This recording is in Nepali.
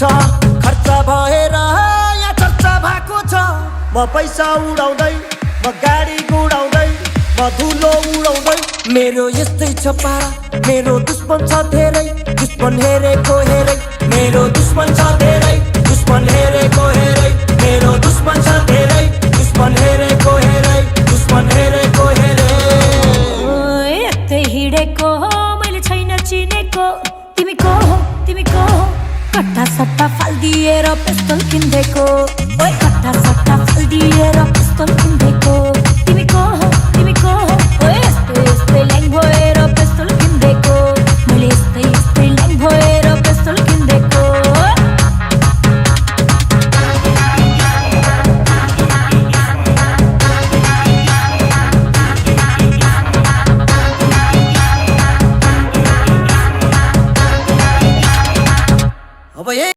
छ खर्च भएर यहाँ चर्चा भएको छ म पैसा उडाउँदै म गाडी गुडाउँदै म धुलो उडाउँदै मेरो यस्तै छ पारा मेरो दुश्मन छ धेरै दुश्मन हेरेको हेरै मेरो दुश्मन छ धेरै दुश्मन हेरेको हेरै मेरो दुश्मन छ धेरै दुश्मन हेरेको हेरै दुश्मन हेरेको हेरै यतै हिँडेको हो मैले छैन चिनेको तिमी को हो कट्टा सट्टा फाल्दिएर पिस्तल किन्देको ओइ कट्टा सट्टा फाल्दिएर पिस्तल किन्देको